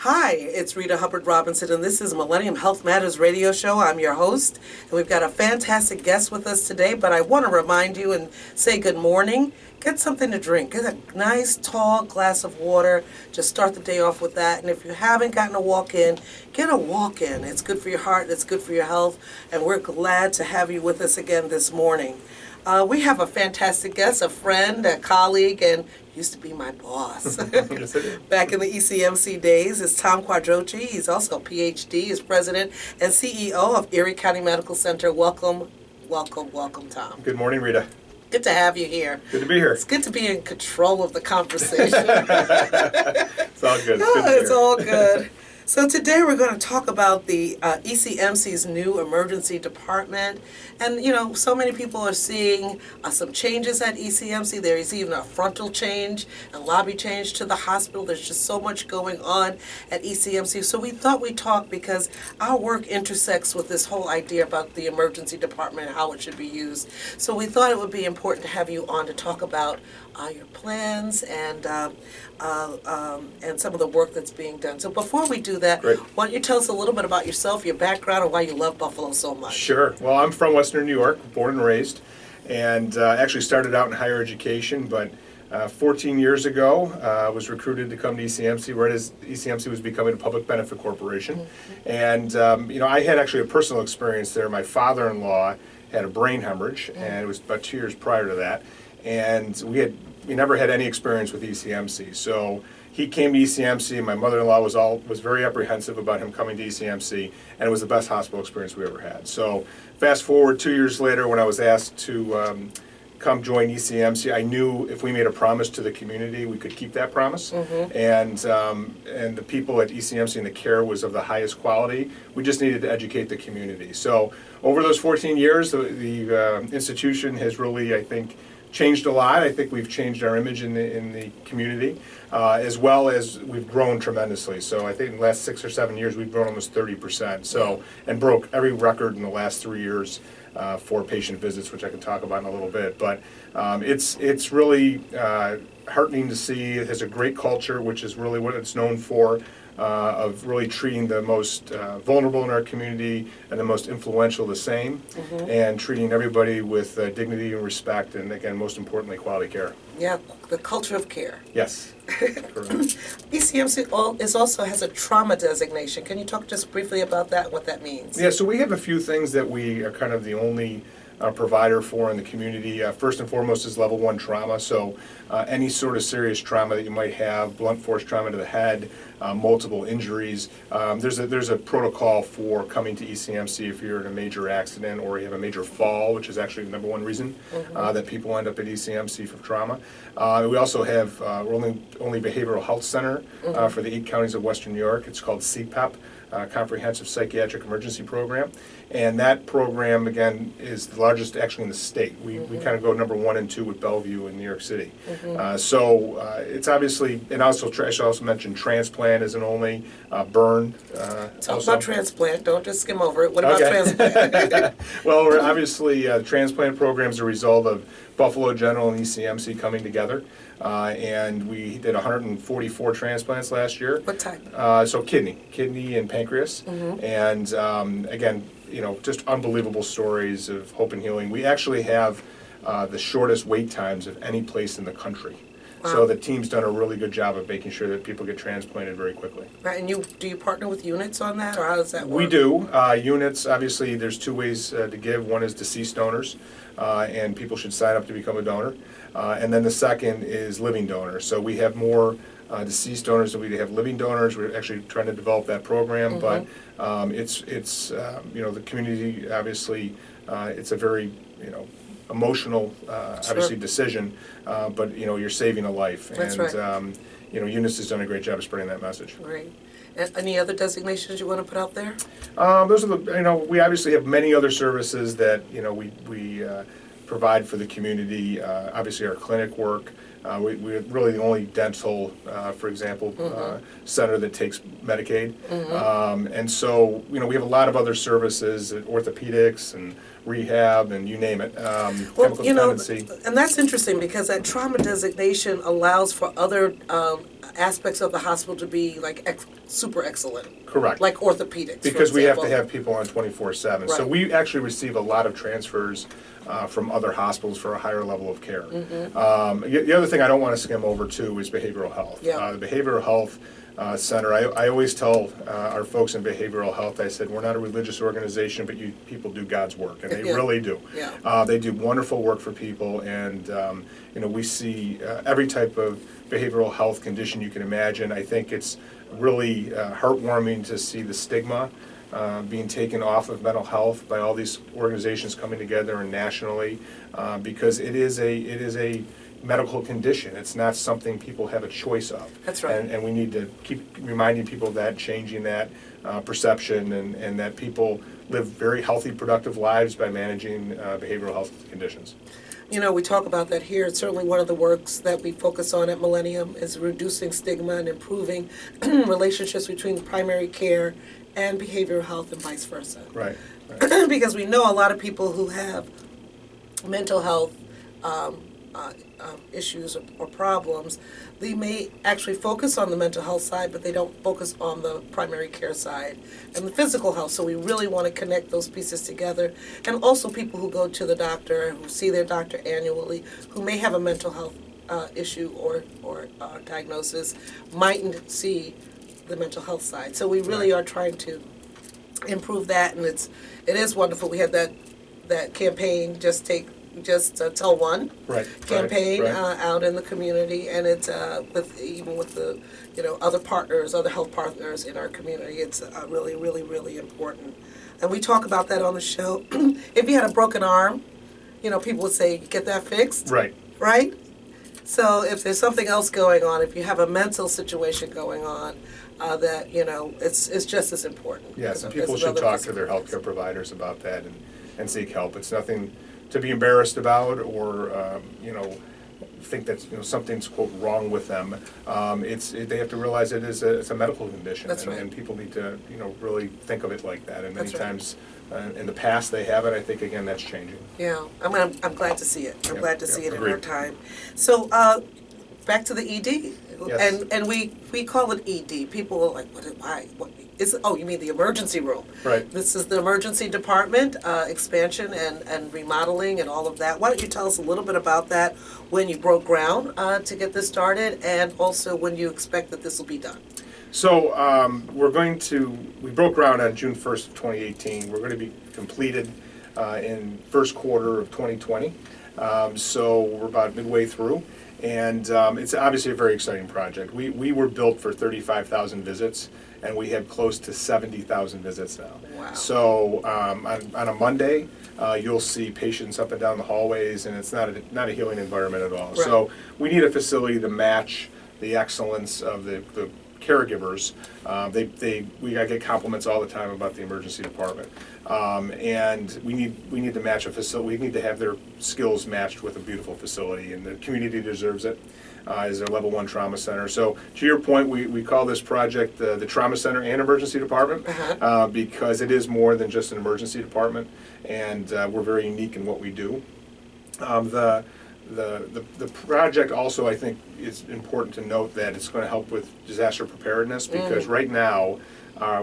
Hi, it's Rita Hubbard Robinson, and this is Millennium Health Matters radio show. I'm your host, and we've got a fantastic guest with us today, but I want to remind you and say good morning. Get something to drink. Get a nice, tall glass of water. Just start the day off with that, and if you haven't gotten a walk-in, get a walk-in. It's good for your heart, it's good for your health, and we're glad to have you with us again this morning. We have a fantastic guest, a friend, a colleague, and used to be my boss. Yes, I did. Back in the ECMC days is Tom Quatroche. He's also a PhD. He's president and CEO of Erie County Medical Center. Welcome, welcome, welcome, Tom. Good morning, Rita. Good to have you here. Good to be here. It's good to be in control of the conversation. It's all good. It's all good. So today we're going to talk about the ECMC's new emergency department. And, you know, so many people are seeing some changes at ECMC. There is even a frontal change, a lobby change to the hospital. There's just so much going on at ECMC. So we thought we'd talk because our work intersects with this whole idea about the emergency department and how it should be used. So we thought it would be important to have you on to talk about your plans and some of the work that's being done. So before we do that, Great. why don't you tell us a little bit about yourself, your background, and why you love Buffalo so much? Sure. Well, I'm from Western New York, born and raised, and actually started out in higher education, but 14 years ago, was recruited to come to ECMC right as ECMC was becoming a public benefit corporation. Mm-hmm. And, you know, I had actually a personal experience there. My father-in-law had a brain hemorrhage, and it was about 2 years prior to that. And we never had any experience with ECMC. So he came to ECMC, and my mother-in-law was very apprehensive about him coming to ECMC, and it was the best hospital experience we ever had. So fast forward 2 years later, when I was asked to come join ECMC, I knew if we made a promise to the community, we could keep that promise. Mm-hmm. And the people at ECMC and the care was of the highest quality. We just needed to educate the community. So over those 14 years, the institution has really, I think, changed a lot. I think we've changed our image in the community, as well as we've grown tremendously. So I think in the last 6 or 7 years, we've grown almost 30%. So, and broke every record in the last 3 years for patient visits, which I can talk about in a little bit. But it's really heartening to see. It has a great culture, which is really what it's known for. Of really treating the most vulnerable in our community and the most influential the same, mm-hmm. and treating everybody with dignity and respect, and again, most importantly, quality care. Yeah, the culture of care. Yes. ECMC also has a trauma designation. Can you talk just briefly about that, what that means? Yeah, so we have a few things that we are kind of the only provider for in the community. First and foremost is level 1 trauma, so any sort of serious trauma that you might have, blunt force trauma to the head, multiple injuries. There's a protocol for coming to ECMC if you're in a major accident or you have a major fall, which is actually the number one reason mm-hmm. That people end up at ECMC for trauma. We also have we're only behavioral health center mm-hmm. Mm-hmm. For the 8 counties of Western New York. It's called CPEP. Comprehensive Psychiatric Emergency Program, and that program again is the largest actually in the state. We kind of go number 1 and 2 with Bellevue in New York City. Mm-hmm. So it's obviously, and also I should also mention transplant isn't only burn. Talk about transplant. Don't just skim over it. What about transplant? Well, we're obviously transplant program is a result of Buffalo General and ECMC coming together. And we did 144 transplants last year. What type? So kidney and pancreas. Mm-hmm. And again, you know, just unbelievable stories of hope and healing. We actually have the shortest wait times of any place in the country. Wow. So the team's done a really good job of making sure that people get transplanted very quickly. Right, and do you partner with units on that, or how does that work? We do. Units, obviously, there's 2 ways to give. One is deceased donors, and people should sign up to become a donor. And then the second is living donors. So we have more deceased donors than we have living donors. We're actually trying to develop that program, mm-hmm. but it's you know, the community, obviously, it's a very, you know, emotional, obviously, decision, but, you know, you're saving a life. That's and, right. You know, Eunice has done a great job of spreading that message. Great. Any other designations you want to put out there? Those are the, you know, we obviously have many other services that, you know, we provide for the community. Obviously, our clinic work. We're really the only dental, for example, mm-hmm. Center that takes Medicaid. Mm-hmm. And so, you know, we have a lot of other services, orthopedics and rehab and you name it. Well, you know, and that's interesting because that trauma designation allows for other aspects of the hospital to be like super excellent. Correct. Like orthopedics, Because for we have to example. have people on 24/7. So Right. we actually receive a lot of transfers from other hospitals for a higher level of care. The other thing I don't want to skim over too is behavioral health. Yeah. The behavioral health center, I always tell our folks in behavioral health, I said, we're not a religious organization, but you people do God's work, and they Yeah. really do. Yeah. They do wonderful work for people, and we see every type of behavioral health condition you can imagine. I think it's really heartwarming to see the stigma being taken off of mental health by all these organizations coming together and nationally, because it is a medical condition. It's not something people have a choice of. That's right. And we need to keep reminding people of that, changing that perception, and that people live very healthy, productive lives by managing behavioral health conditions. You know, we talk about that here. It's certainly one of the works that we focus on at Millennium is reducing stigma and improving relationships between primary care and behavioral health and vice versa. Right. Because we know a lot of people who have mental health issues or problems, they may actually focus on the mental health side, but they don't focus on the primary care side and the physical health. So we really want to connect those pieces together. And also people who go to the doctor, who see their doctor annually, who may have a mental health issue or diagnosis, mightn't see the mental health side. So we really are trying to improve that, and it is wonderful. We had that campaign, Just Tell One campaign out in the community, and it's with the other partners, other health partners in our community. It's really, really, really important, and we talk about that on the show. If you had a broken arm, people would say, get that fixed. Right. So if there's something else going on, if you have a mental situation going on, that it's just as important. Yes, and people should talk to their healthcare providers about that and seek help. It's nothing to be embarrassed about, or think that something's quote wrong with them. They have to realize it's a medical condition. That's right. And people need to really think of it like that. And many That's right. times in the past they haven't. I think again that's changing. Yeah, I'm glad to see it. I'm glad to see it in agreed. our time. So back to the ED, Yes. and we call it ED. People are like, why? What is it? Oh, you mean the emergency room? Right. This is the emergency department expansion and remodeling and all of that. Why don't you tell us a little bit about that, when you broke ground to get this started, and also when you expect that this will be done? So we broke ground on June 1st of 2018. We're going to be completed in first quarter of 2020. So we're about midway through. And it's obviously a very exciting project. We were built for 35,000 visits, and we have close to 70,000 visits now. Wow. So on a Monday, you'll see patients up and down the hallways, and it's not a healing environment at all. Right. So we need a facility to match the excellence of the caregivers. We get compliments all the time about the emergency department, and we need to match a facility. We need to have their skills matched with a beautiful facility, and the community deserves it. Is a level 1 trauma center. So to your point, we call this project the Trauma Center and Emergency Department, because it is more than just an emergency department, and we're very unique in what we do. The project also, I think, is important to note that it's going to help with disaster preparedness, because right now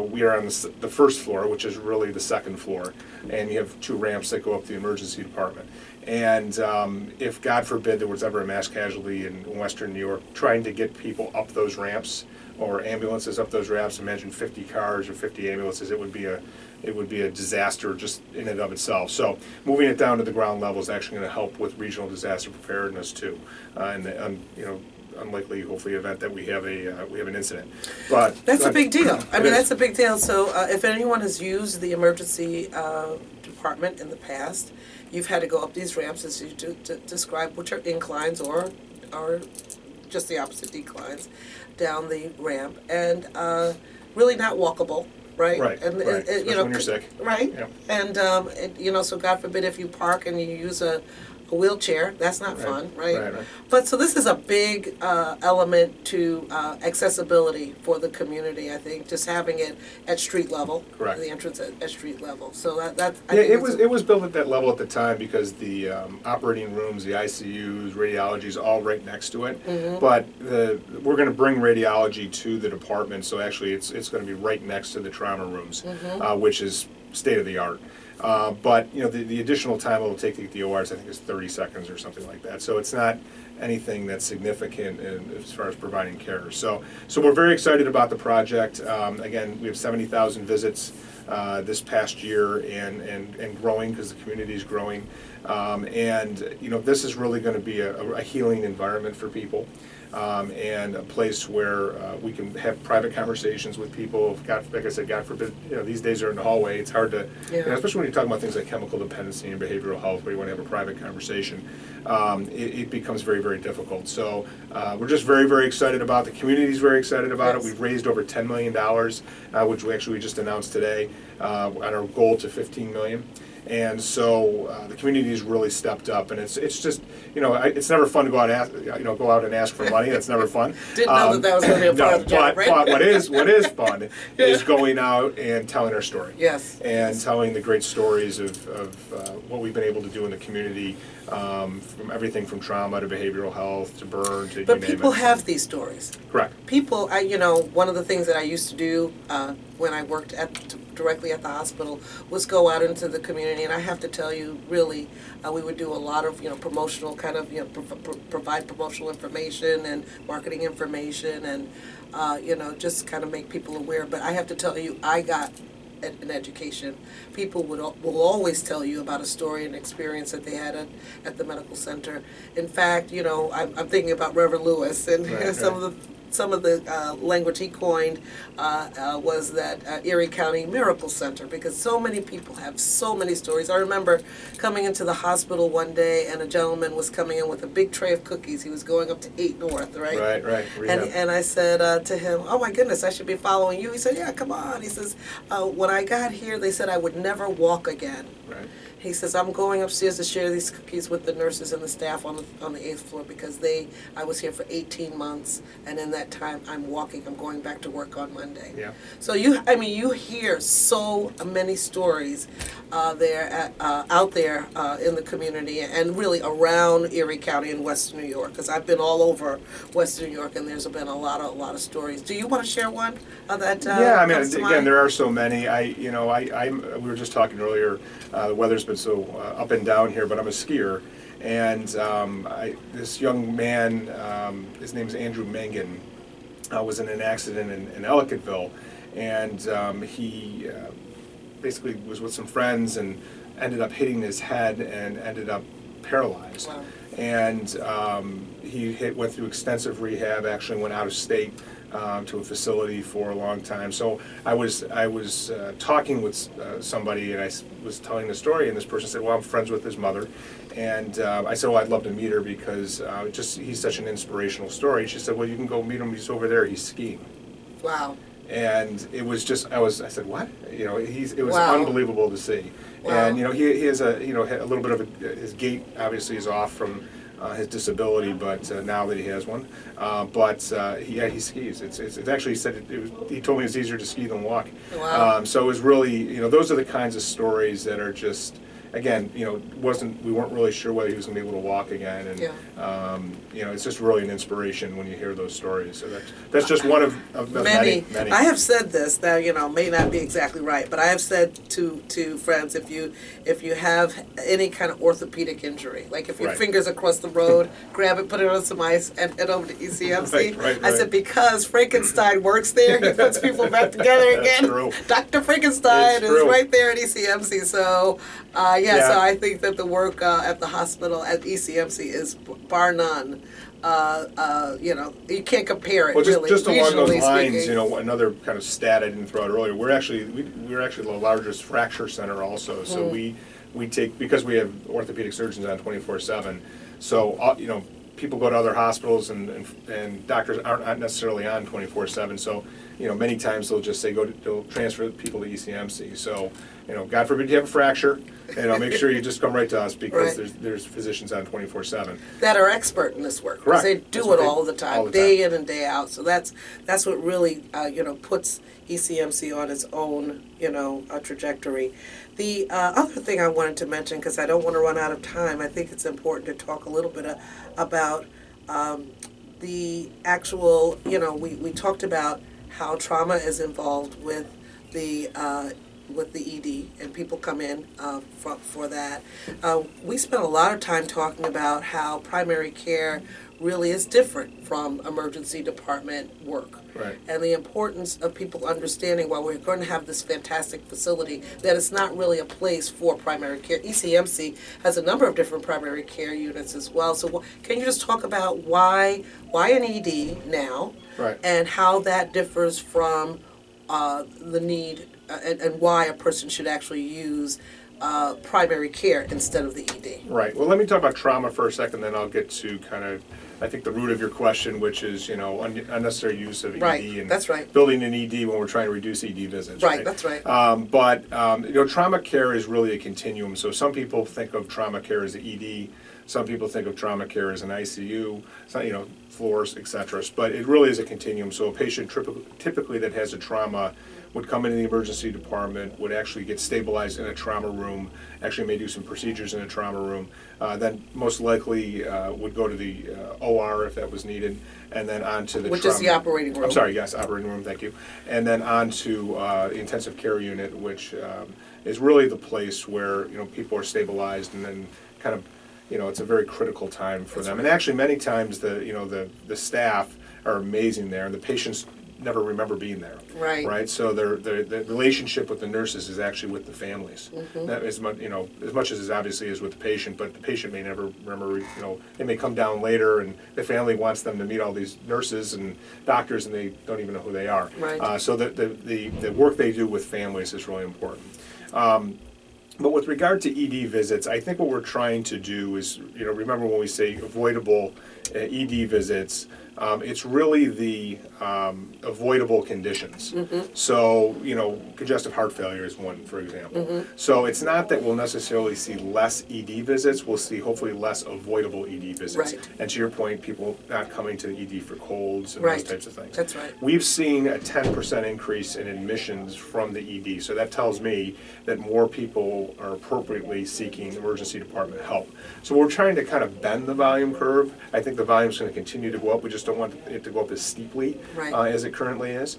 we are on the first floor, which is really the second floor, and you have 2 ramps that go up the emergency department. And if, God forbid, there was ever a mass casualty in Western New York, trying to get people up those ramps or ambulances up those ramps, imagine 50 cars or 50 ambulances, it would be a disaster just in and of itself. So moving it down to the ground level is actually going to help with regional disaster preparedness too, and unlikely, hopefully, event that we have an incident. But That's a big deal. I mean, is. that's a big deal. So if anyone has used the emergency department in the past, you've had to go up these ramps, as you describe, which are inclines or just the opposite, declines, down the ramp, and really not walkable. Right, Right. Especially when you're sick. Right, Yeah. and so God forbid if you park and you use a a wheelchair. That's not Right. fun, right? Right. But so this is a big element to accessibility for the community, I think, just having it at street level. Correct. The entrance at street level. So that I Yeah, think it was built at that level at the time because the operating rooms, the ICUs, radiology is all right next to it. Mm-hmm. But we're going to bring radiology to the department, so actually it's going to be right next to the trauma rooms, Mm-hmm. which is state of the art. But you know the additional time it will take to get the ORs, I think, is 30 seconds or something like that. So it's not anything that's significant as far as providing care. So we're very excited about the project. Again, we have 70,000 visits this past year and growing because the community is growing. And you know this is really going to be a healing environment for people. And a place where we can have private conversations with people. God, like I said, God forbid, you know, these days are in the hallway. It's hard to, Yeah. you know, especially when you're talking about things like chemical dependency and behavioral health, where you want to have a private conversation. It becomes very, very difficult. So we're just very, very excited about it. The community's very excited about Yes. it. We've raised over $10 million, which we just announced today, on our goal to $15 million. And so the community has really stepped up, and it's just, you know, it's never fun to go out and ask for money. That's never fun. Didn't know that was going to be a part of the job, right? But what is fun is going out and telling our story. Yes. And telling the great stories of what we've been able to do in the community, from everything from trauma to behavioral health to burn to But you name people it. have these stories. Correct. People, you know, one of the things that I used to do when I worked directly at the hospital was go out into the community, and I have to tell you, really, we would do a lot of, you know, promotional kind of, you know, provide promotional information and marketing information, and you know, just kind of make people aware. But I have to tell you, I got an education. People will always tell you about a story and experience that they had at the medical center. In fact, you know, I'm thinking about Reverend Lewis and Right, some of the language he coined was that Erie County Miracle Center, because so many people have so many stories. I remember coming into the hospital one day, and a gentleman was coming in with a big tray of cookies. He was going up to 8 North, right? Right. And I said to him, "Oh my goodness, I should be following you." He said, "Yeah, come on." He says, "When I got here, they said I would never walk again." Right. He says, "I'm going upstairs to share these cookies with the nurses and the staff on the 8th floor because I was here for 18 months, and in that time I'm going back to work on Monday." Yeah. So you hear so many stories out there in the community and really around Erie County and Western New York, because I've been all over Western New York and there's been a lot of stories. Do you want to share one that? Yeah, I mean, comes to again, mind? there are so many. We were just talking earlier. The weather's been so up and down here, but I'm a skier, and this young man, his name's Andrew Mangan, was in an accident in Ellicottville, and he basically was with some friends and ended up hitting his head and ended up paralyzed. Wow. And he went through extensive rehab. Actually, went out of state to a facility for a long time. So I was talking with somebody, and I was telling the story, and this person said, "Well, I'm friends with his mother," and I said, "Well, I'd love to meet her because he's such an inspirational story." She said, "Well, you can go meet him. He's over there. He's skiing." Wow. And it was just I said, "What?" You know, it was Wow. unbelievable to see. Wow. And you know, he has a little bit of his gait obviously is off from his disability, but now that he has one, he skis. It's actually he said he told me it was easier to ski than walk. Wow. So it was really, those are the kinds of stories that are just, again, we weren't really sure whether he was going to be able to walk again, and it's just really an inspiration when you hear those stories. So that's just one of many. I have said this that may not be exactly right, but I have said to friends, if you have any kind of orthopedic injury, like if your Right. fingers across the road, grab it, put it on some ice, and head over to ECMC. Right. I said, because Frankenstein works there, he puts people back together again. That's true. Dr. Frankenstein It's is true. right there at ECMC. So Yeah. so I think that the work at the hospital at ECMC is bar none. You can't compare it. Well, really, just along those regionally lines, speaking. another kind of stat I didn't throw out earlier. We're actually the largest fracture center also. So we take, because we have orthopedic surgeons on 24/7. So people go to other hospitals and doctors aren't necessarily on 24/7. So many times they'll just say they'll transfer people to ECMC. So, God forbid you have a fracture, make sure you just come right to us because there's physicians on 24/7 that are expert in this work. Correct. They do it all the time, day in and day out. So that's what really puts ECMC on its own trajectory. The other thing I wanted to mention, because I don't want to run out of time, I think it's important to talk a little bit about the actual. We talked about how trauma is involved with the ED, and people come in for that. We spent a lot of time talking about how primary care really is different from emergency department work. Right. And the importance of people understanding while we're going to have this fantastic facility that it's not really a place for primary care. ECMC has a number of different primary care units as well. So can you just talk about why an ED now, right, and how that differs from the need and why a person should actually use primary care instead of the ED. Right. Well, let me talk about trauma for a second, then I'll get to kind of, I think, the root of your question, which is, unnecessary use of ED and that's right. building an ED when we're trying to reduce ED visits. Right, that's right. But trauma care is really a continuum. So some people think of trauma care as an ED. Some people think of trauma care as an ICU, floors, etc. But it really is a continuum. So a patient typically that has a trauma would come into the emergency department, would actually get stabilized in a trauma room, actually may do some procedures in a trauma room, then most likely would go to the OR if that was needed, and then on to the Which is the operating room. I'm sorry, yes, operating room, thank you. And then on to the intensive care unit, which is really the place where people are stabilized, and then kind of it's a very critical time for them. And actually, many times the staff are amazing there, and the patients never remember being there. Right. Right. So the relationship with the nurses is actually with the families. Mm-hmm. That as much as it obviously is with the patient, but the patient may never remember. They may come down later, and the family wants them to meet all these nurses and doctors, and they don't even know who they are. Right. So the work they do with families is really important. But with regard to ED visits, I think what we're trying to do is, remember when we say avoidable ED visits, it's really the avoidable conditions. Mm-hmm. So, congestive heart failure is one, for example. Mm-hmm. So it's not that we'll necessarily see less ED visits, we'll see hopefully less avoidable ED visits. Right. And to your point, people not coming to the ED for colds and Right. those types of things. That's right. We've seen a 10% increase in admissions from the ED, so that tells me that more people are appropriately seeking emergency department help. So we're trying to kind of bend the volume curve. I think the volume's going to continue to go up. We just don't want it to go up as steeply Right. As it currently is.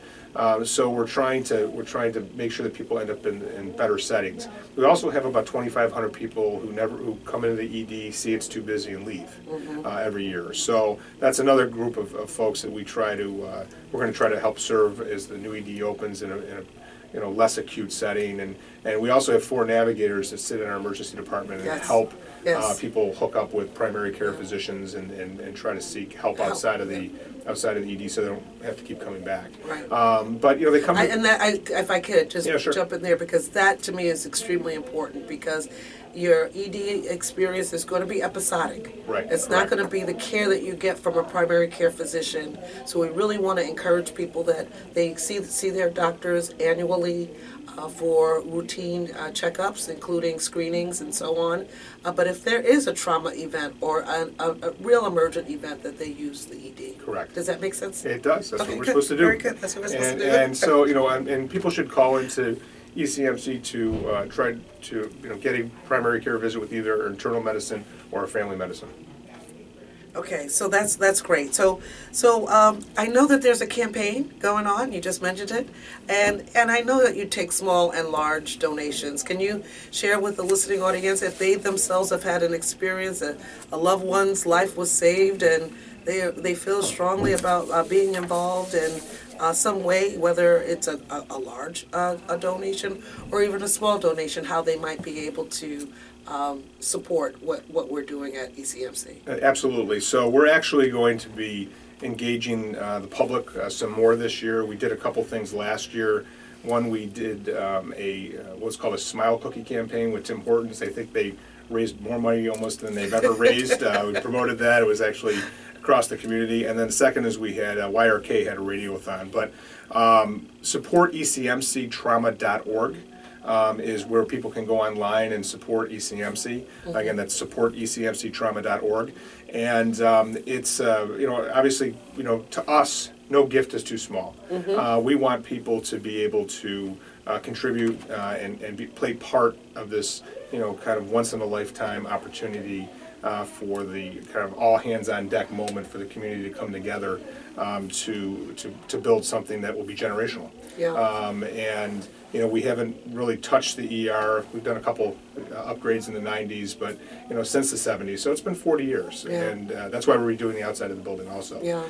So we're trying to make sure that people end up in better settings. We also have about 2,500 people who come into the ED, see it's too busy, and leave every year. So that's another group of folks that we're going to try to help serve as the new ED opens in a less acute setting, and we also have 4 navigators that sit in our emergency department and help people hook up with primary care physicians and try to seek help outside of the ED, so they don't have to keep coming back. Right. But they come. If I could just sure. jump in there, because that to me is extremely important, because your ED experience is going to be episodic. Right. It's not going to be the care that you get from a primary care physician. So we really want to encourage people that they see their doctors annually for routine checkups, including screenings and so on. But if there is a trauma event or a real emergent event, that they use the ED. Correct. Does that make sense? It does. That's Okay, what we're good. supposed to do. Very good. That's what we're supposed to do. And so and people should call into ECMC to try to get a primary care visit with either internal medicine or family medicine. Okay, so that's great. So I know that there's a campaign going on. You just mentioned it, and I know that you take small and large donations. Can you share with the listening audience if they themselves have had an experience, a loved one's life was saved, and they feel strongly about being involved in some way, whether it's a large a donation or even a small donation, how they might be able to support what we're doing at ECMC. Absolutely. So we're actually going to be engaging the public some more this year. We did a couple things last year. One, we did what's called a Smile Cookie campaign with Tim Hortons. I think they raised more money almost than they've ever raised. We promoted that. It was actually across the community. And then second is we had YRK had a radiothon. But support ECMCtrauma.org. Is where people can go online and support ECMC. Again, that's supportecmctrauma.org. And it's, obviously, to us, no gift is too small. We want people to be able to contribute and play part of this, kind of once-in-a-lifetime opportunity for the kind of all-hands-on-deck moment for the community to come together to build something that will be generational. Yeah. And we haven't really touched the ER. We've done a couple upgrades in the 90s, but since the 70s. So it's been 40 years, Yeah. and that's why we're redoing the outside of the building also. Yeah.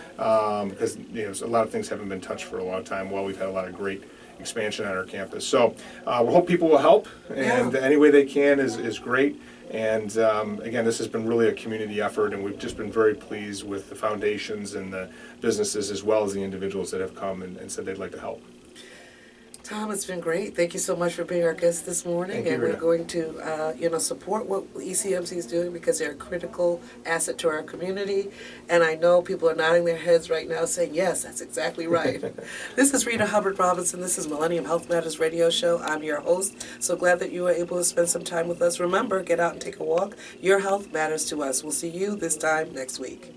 Because a lot of things haven't been touched for a long time. While we've had a lot of great expansion on our campus, so we hope people will help, and any way they can is great. And again, this has been really a community effort, and we've just been very pleased with the foundations and the businesses as well as the individuals that have come and said they'd like to help. Tom, it's been great. Thank you so much for being our guest this morning. Thank you, and we're Rita. going to, support what ECMC is doing because they're a critical asset to our community. And I know people are nodding their heads right now saying, yes, that's exactly right. This is Rita Hubbard Robinson. This is Millennium Health Matters Radio Show. I'm your host. So glad that you were able to spend some time with us. Remember, get out and take a walk. Your health matters to us. We'll see you this time next week.